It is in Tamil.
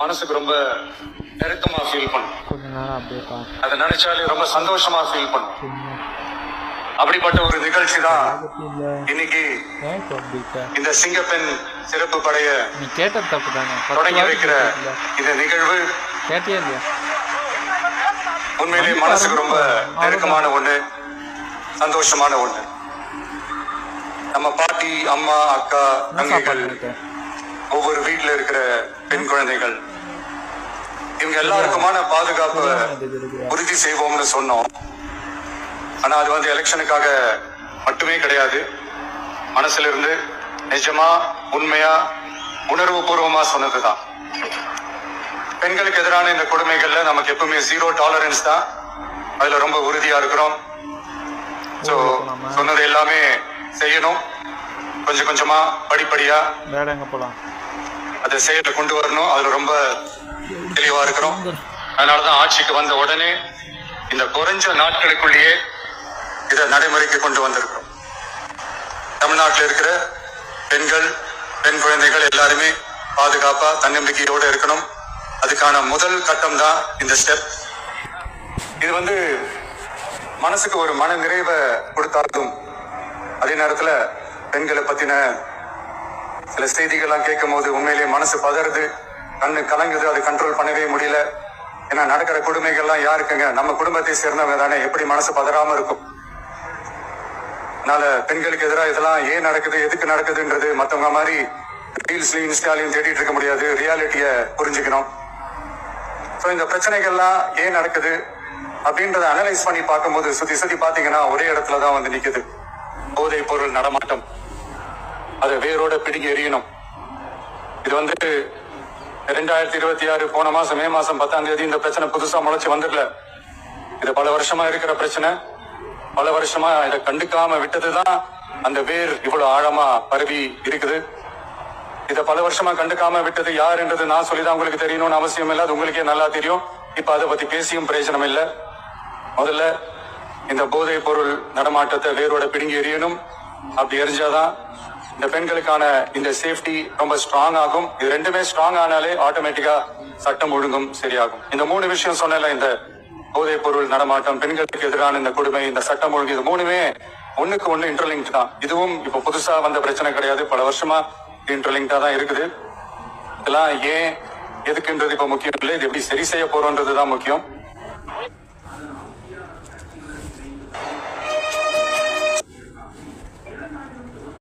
மனசுக்கு ரொம்ப நெருக்கமா ஃபீல் பண்ணும். அதை நினைச்சாலே ரொம்ப சந்தோஷமா ஃபீல் பண்ணும். அப்படிப்பட்ட ஒரு நிகழ்ச்சி தான் இன்னைக்கு இந்த சிங்கப்பெண் சிறப்பு படைய தொடங்கி வைக்கிற இந்த நிகழ்வு. உண்மையிலே மனசுக்கு ரொம்ப நெருக்கமான ஒண்ணு, சந்தோஷமான ஒண்ணு. நம்ம பாட்டி, அம்மா, அக்கா, தங்கைகள், ஒவ்வொரு வீட்டுல இருக்கிற பெண் குழந்தைகள், இவங்க எல்லாருக்குமான பாதுகாப்பு உறுதி செய்வோம்னு சொன்னோம். ஆனா அது வந்து எலெக்ஷனுக்காக மட்டுமே கிடையாது. மனசுல இருந்து நிஜமா, உண்மையா, உணர்வு பூர்வமா சொன்னதுதான். பெண்களுக்கு எதிரான இந்த கொடுமைகள்ல நமக்கு எப்பவுமே 0 டாலரன்ஸ் தான். அதுல ரொம்ப உறுதியா இருக்கிறோம். சோ சொன்னது எல்லாமே செய்யணும். கொஞ்சம் கொஞ்சமா, படிப்படியா அதை செயலை கொண்டு வரணும். அதுல ரொம்ப தெளிவா இருக்கிறோம். அதனாலதான் ஆட்சிக்கு வந்த உடனே இந்த குறைஞ்ச நாட்களுக்குள்ளேயே இதை நடைமுறைக்கு கொண்டு வந்திருக்கிறோம். தமிழ்நாட்டில் இருக்கிற பெண்கள், பெண் குழந்தைகள் எல்லாருமே பாதுகாப்பா, தன்னம்பிக்கையோடு இருக்கணும். அதுக்கான முதல் கட்டம் தான் இந்த ஸ்டெப். இது வந்து மனசுக்கு ஒரு மன நிறைவை கொடுத்தாலும், அதே நேரத்துல பெண்களை பத்தின சில செய்திகள்லாம் கேட்கும் போது உண்மையிலேயே மனசு பதறுது, கண்ணு கலங்குது. அது கண்ட்ரோல் பண்ணவே முடியல. ஏன்னா நடக்கிற கொடுமைகள்லாம் யாருக்குங்க? நம்ம குடும்பத்தை சேர்ந்தவங்க தானே. எப்படி மனசு பதறாம இருக்கும்? அதனால பெண்களுக்கு எதிராக இதெல்லாம் ஏன் நடக்குது, எதுக்கு நடக்குதுன்றது மத்தவங்க மாதிரி ரீல்ஸ்லயும் இன்ஸ்டாலையும் தேடிட்டு இருக்க முடியாது. ரியாலிட்டிய புரிஞ்சுக்கணும். இந்த பிரச்சனைகள்லாம் ஏன் நடக்குது அப்படின்றத அனலைஸ் பண்ணி பார்க்கும்போது சுத்தி பாத்தீங்கன்னா ஒரே இடத்துலதான் வந்து நிக்குது. போதை பொருள் நடமாட்டம். அதை வேரோட பிடிங்கி எறியணும். இது வந்து 2026 போன மாசம் மே மாசம் 10ஆம் தேதி இந்த பிரச்சனை புதுசா முளைச்சு வந்துடல. இது பல வருஷமா இருக்கிற பிரச்சனை. பல வருஷமா இதை கண்டுக்காம விட்டதுதான் அந்த வேர் இவ்வளவு ஆழமா பரவி இருக்குது. இதை பல வருஷமா கண்டுக்காம விட்டது யாருன்றது நான் சொல்லிதான் உங்களுக்கு தெரியணும்னு அவசியம் இல்லை. அது உங்களுக்கே நல்லா தெரியும். இப்ப அதை பத்தி பேசியும் பிரயோஜனம் இல்லை. முதல்ல இந்த போதை பொருள் நடமாட்டத்தை வேரோட பிடுங்கி எறியணும். அப்படி எரிஞ்சாதான் இந்த பெண்களுக்கான இந்த சேஃப்டி ரொம்ப ஸ்ட்ராங் ஆகும். இது ரெண்டுமே ஸ்ட்ராங் ஆனாலே ஆட்டோமேட்டிக்கா சட்டம் ஒழுங்கும் சரியாகும். இந்த 3 விஷயம் சொன்னல, இந்த போதை பொருள் நடமாட்டம், பெண்களுக்கு எதிரான இந்த கொடுமை, இந்த சட்டம் ஒழுங்கு, இது 3மே ஒண்ணுக்கு ஒண்ணு இன்டர்லிங்க் தான். இதுவும் இப்ப புதுசா வந்த பிரச்சனை கிடையாது. பல வருஷமா இன்டர்லிங்கா தான் இருக்குது. இதெல்லாம் ஏன் எதுக்குன்றது இப்ப முக்கியம் இல்லை. இது எப்படி சரி செய்ய போறோம்ன்றதுதான் முக்கியம்.